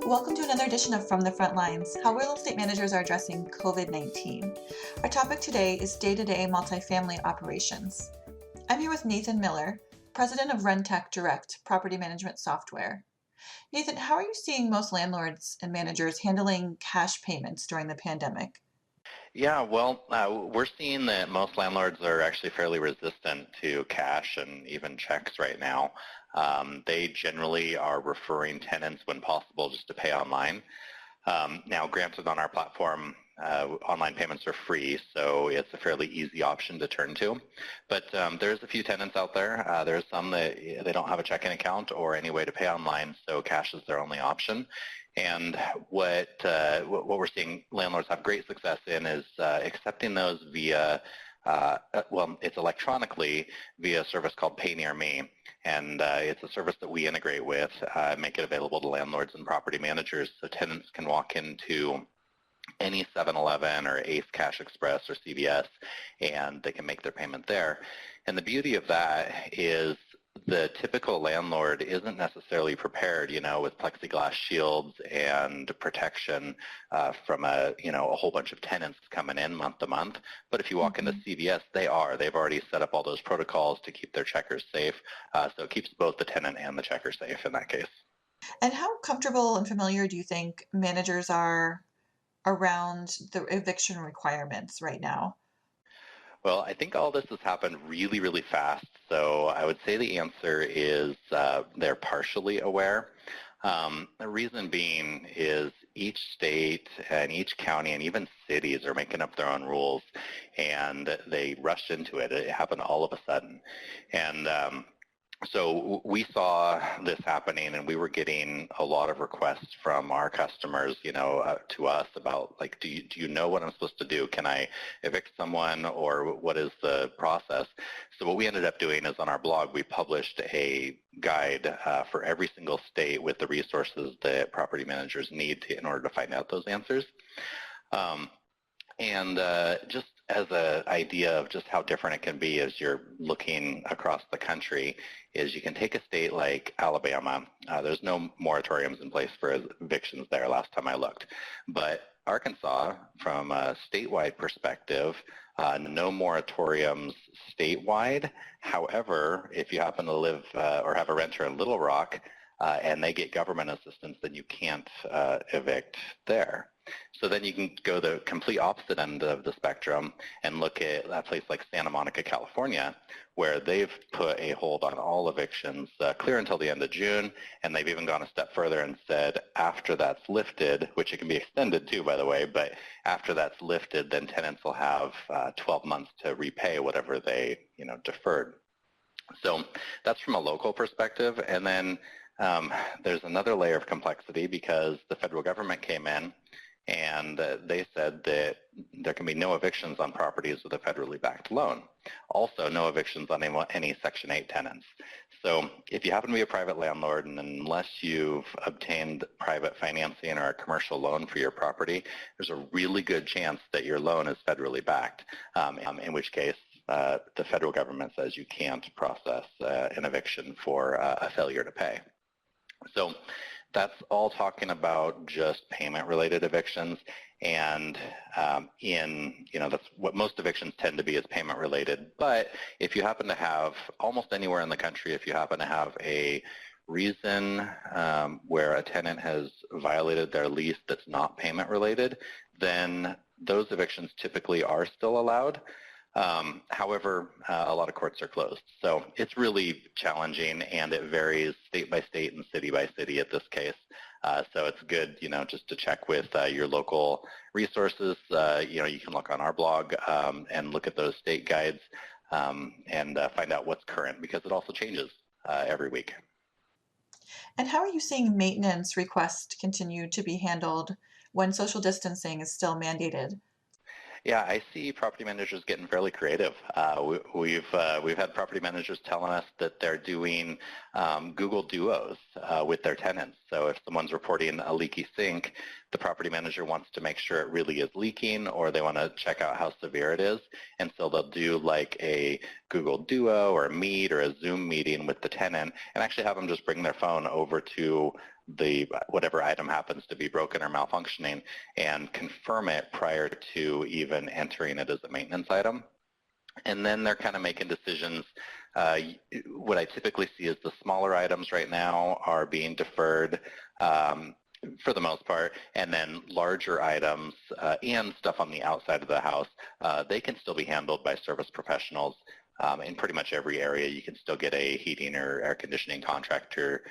Welcome to another edition of From the Front Lines, how real estate managers are addressing COVID-19. Our topic today is day-to-day multifamily operations. I'm here with Nathan Miller, President of Rentec Direct, property management software. Nathan, how are you seeing most landlords and managers handling cash payments during the pandemic? We're seeing that most landlords are actually fairly resistant to cash and even checks right now. They generally are referring tenants when possible just to pay online. Now, granted, on our platform, online payments are free, so it's a fairly easy option to turn to. But there's a few tenants out there. There's some that they don't have a checking account or any way to pay online, so cash is their only option. And what we're seeing landlords have great success in is accepting those via, it's electronically via a service called Pay Near Me. And it's a service that we integrate with, make it available to landlords and property managers so tenants can walk into any 7-Eleven or Ace Cash Express or CVS and they can make their payment there. And the beauty of that is the typical landlord isn't necessarily prepared, with plexiglass shields and protection from a whole bunch of tenants coming in month to month. But if you walk into CVS, they've already set up all those protocols to keep their checkers safe. So it keeps both the tenant and the checker safe in that case. And how comfortable and familiar do you think managers are around the eviction requirements right now? Well, I think all this has happened really, really fast. So I would say the answer is they're partially aware. The reason being is each state and each county and even cities are making up their own rules, and they rushed into it. It happened all of a sudden. And so we saw this happening, and we were getting a lot of requests from our customers, to us about, like, do you know what I'm supposed to do? Can I evict someone, or what is the process? So what we ended up doing is on our blog, we published a guide for every single state with the resources that property managers need in order to find out those answers. Just as an idea of just how different it can be as you're looking across the country, is you can take a state like Alabama. There's no moratoriums in place for evictions there last time I looked. But Arkansas, from a statewide perspective, no moratoriums statewide. However, if you happen to live or have a renter in Little Rock and they get government assistance, then you can't evict there. So then you can go the complete opposite end of the spectrum and look at that place like Santa Monica, California, where they've put a hold on all evictions clear until the end of June, and they've even gone a step further and said after that's lifted, which it can be extended too, by the way, but after that's lifted, then tenants will have 12 months to repay whatever they deferred. So that's from a local perspective. And then there's another layer of complexity because the federal government came in and they said that there can be no evictions on properties with a federally backed loan. Also, no evictions on any Section 8 tenants. So if you happen to be a private landlord, and unless you've obtained private financing or a commercial loan for your property, there's a really good chance that your loan is federally backed, in which case the federal government says you can't process an eviction for a failure to pay. So that's all talking about just payment-related evictions, and that's what most evictions tend to be, is payment-related. But if you happen to have, almost anywhere in the country, if you happen to have a reason where a tenant has violated their lease that's not payment-related, then those evictions typically are still allowed. However, a lot of courts are closed. So it's really challenging, and it varies state by state and city by city at this case. So it's good, just to check with your local resources. You can look on our blog and look at those state guides and find out what's current, because it also changes every week. And how are you seeing maintenance requests continue to be handled when social distancing is still mandated? Yeah, I see property managers getting fairly creative. We've had property managers telling us that they're doing Google Duos with their tenants. So if someone's reporting a leaky sink, the property manager wants to make sure it really is leaking, or they want to check out how severe it is. And so they'll do like a Google Duo or a Meet or a Zoom meeting with the tenant and actually have them just bring their phone over to whatever item happens to be broken or malfunctioning and confirm it prior to even entering it as a maintenance item. And then they're kind of making decisions. What I typically see is the smaller items right now are being deferred for the most part, and then larger items and stuff on the outside of the house, they can still be handled by service professionals. In pretty much every area, you can still get a heating or air conditioning contractor.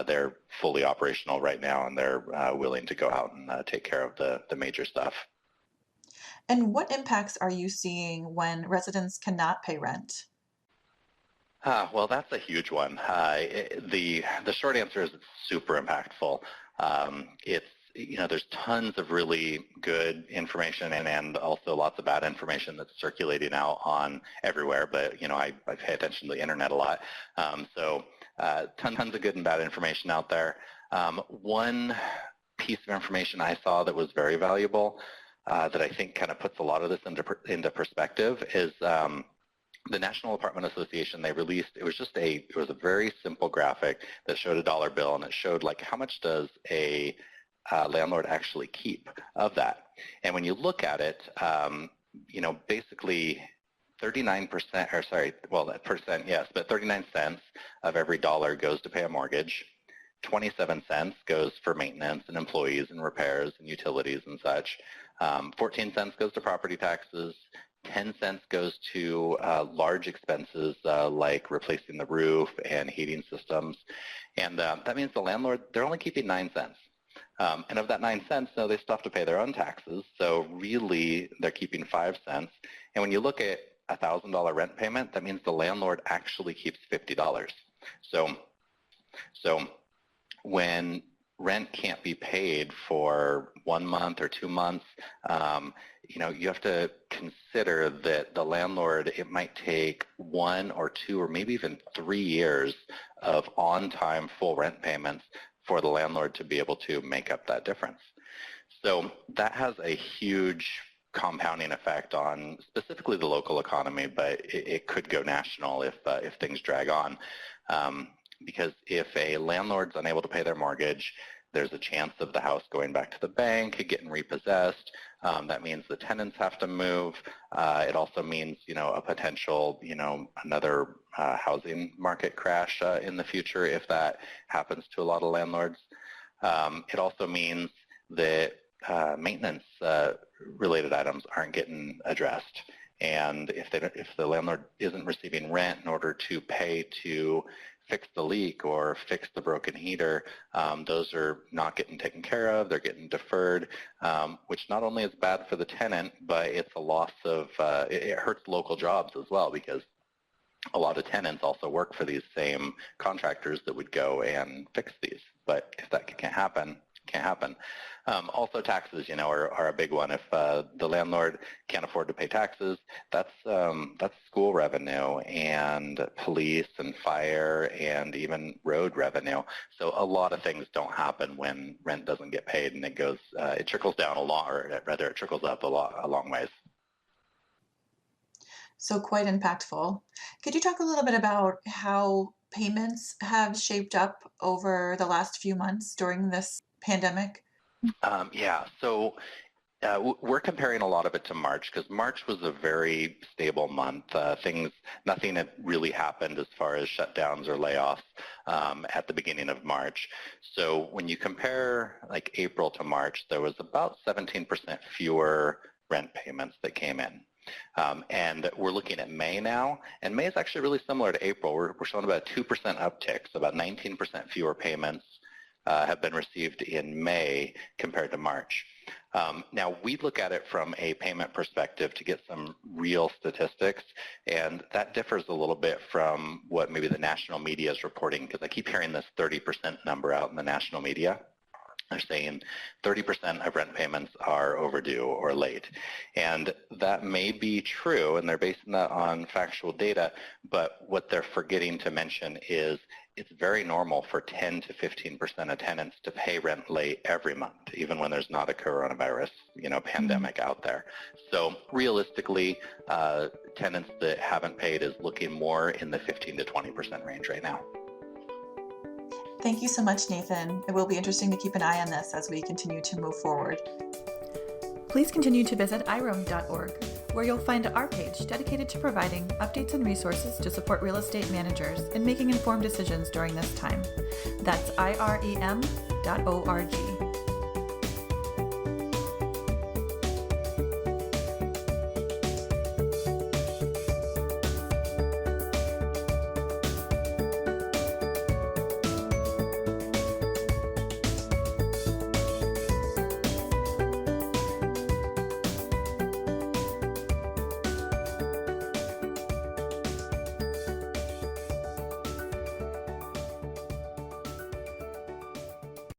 They're fully operational right now, and they're willing to go out and take care of the major stuff. And what impacts are you seeing when residents cannot pay rent? Well, that's a huge one. The short answer is it's super impactful. There's tons of really good information and also lots of bad information that's circulating out on everywhere. But I pay attention to the internet a lot, so tons of good and bad information out there. One piece of information I saw that was very valuable that I think kind of puts a lot of this into perspective is the National Apartment Association. They released, it was a very simple graphic that showed a dollar bill, and it showed like how much does a landlord actually keep of that. And when you look at it, basically 39%, or sorry, well, that percent, yes, but 39 cents of every dollar goes to pay a mortgage. 27 cents goes for maintenance and employees and repairs and utilities and such. 14 cents goes to property taxes. 10 cents goes to large expenses like replacing the roof and heating systems. And that means the landlord, they're only keeping 9 cents. And of that 9 cents, no, they still have to pay their own taxes. So really, they're keeping 5 cents. And when you look at a $1,000 rent payment, that means the landlord actually keeps $50. So when rent can't be paid for 1 month or 2 months, you have to consider that the landlord, it might take 1 or 2 or maybe even 3 years of on-time full rent payments for the landlord to be able to make up that difference. So that has a huge compounding effect on specifically the local economy, but it could go national if things drag on. Because if a landlord's unable to pay their mortgage, there's a chance of the house going back to the bank, getting repossessed. That means the tenants have to move. It also means, a potential, another housing market crash in the future if that happens to a lot of landlords. It also means that maintenance related items aren't getting addressed. And if the landlord isn't receiving rent in order to pay to fix the leak or fix the broken heater, those are not getting taken care of. They're getting deferred, which not only is bad for the tenant, but it's a loss of, it hurts local jobs as well, because a lot of tenants also work for these same contractors that would go and fix these. But if that can't happen, it can't happen. Also taxes, are a big one. If the landlord can't afford to pay taxes, that's school revenue and police and fire and even road revenue. So a lot of things don't happen when rent doesn't get paid, and it trickles down a lot, or rather it trickles up a long ways. So quite impactful. Could you talk a little bit about how payments have shaped up over the last few months during this pandemic? Yeah, so we're comparing a lot of it to March, because March was a very stable month. Nothing had really happened as far as shutdowns or layoffs at the beginning of March. So when you compare like April to March, there was about 17% fewer rent payments that came in. And we're looking at May now, and May is actually really similar to April. We're showing about a 2% uptick, so about 19% fewer payments have been received in May compared to March. Now, we look at it from a payment perspective to get some real statistics, and that differs a little bit from what maybe the national media is reporting, because I keep hearing this 30% number out in the national media. They're saying 30% of rent payments are overdue or late. And that may be true, and they're basing that on factual data, but what they're forgetting to mention is it's very normal for 10 to 15% of tenants to pay rent late every month, even when there's not a coronavirus, pandemic out there. So realistically, tenants that haven't paid is looking more in the 15 to 20% range right now. Thank you so much, Nathan. It will be interesting to keep an eye on this as we continue to move forward. Please continue to visit iRoom.org, where you'll find our page dedicated to providing updates and resources to support real estate managers in making informed decisions during this time. That's irem.org.